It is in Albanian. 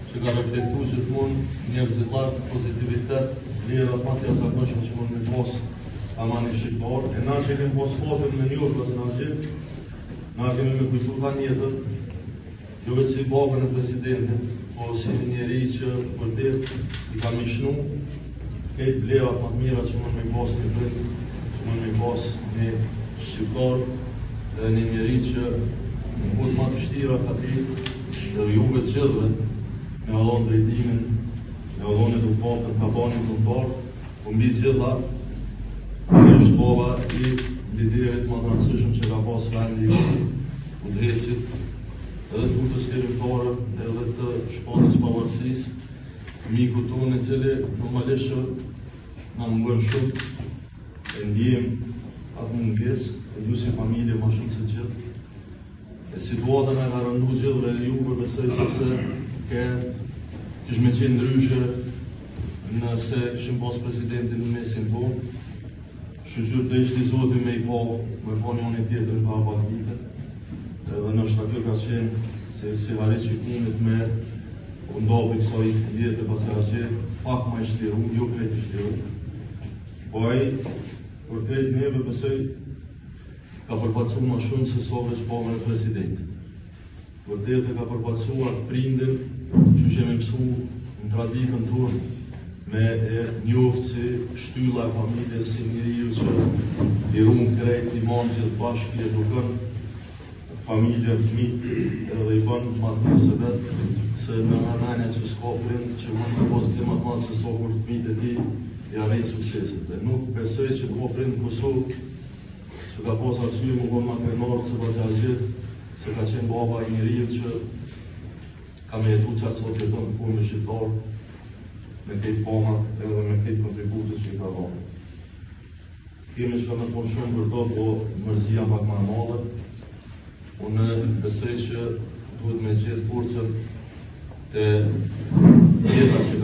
Që ka reflektu gjithmonë njerëzillat, pozitivitet, lira patja zakonshme që mund me mos amani shqiptar. E na që kemi mos fatën me njërë për na gjithë, na kemi me kujtu ka njetër, jo vetë si babën e presidentit, po si njeri që vërtet i ka mishnu, këtë vlerat më të mira që mund me pas një vend, që mund me pas një shqiptar, dhe një njeri që në mund ma të shtirat ati, dhe juve të gjithve, me adhon drejtimin, me adhon edukatën, ka banin të mbarë, po mbi gjitha, në është baba i liderit më të rëndësishëm që ka pas vendi u dhecit, edhe të kutës territore, edhe të shpatës pavarësis, miku tonë i cili normalisht na mungon shumë, e ndjem atë munges, e ju si familje ma shumë se gjithë. E situatën e ka rëndu gjithë dhe ju përbesoj sepse kish me qenë ndryshe nëse kishim pas presidentin në mesin tonë. Shqyqyr të ishte i Zoti me i pa një unë tjetër në parapatike. Edhe nështë kjo ka qenë se si harit që punit me ndopi kësa i vjetë e pasi ka qenë pak ma i shtiru, jo krejt i shtiru. Po ai, për krejt neve pësoj, ka përfacu ma shumë se sove që pavën e presidentit. Vërtet e ka përfacuar prindin që jemi mësu në traditën tonë me e njoftë si shtylla e familjes, si njeriu që i runë krejt, i manë gjithë bashkë, i edukën familje, fëmijë, edhe i bënë ma të mirë se vetë, se në nënanja që s'ka prind, që mund të posë të matë matë se so kur fëmijët e ti i arrejtë suksesit. Dhe nuk besoj që ka prind në Kosovë, që ka posë arsye më bënë ma kërnorë se pa të gjithë, se ka qenë baba i njeriu që ka me jetu qatë sot jeton në punë shqiptarë, me këtë pamat edhe me këtë kontributës që i ka dhënë. Kemi që ka me punë shumë për to, po mërzia pak ma madhe. Unë besoj që duhet me gjithë forcën të jeta që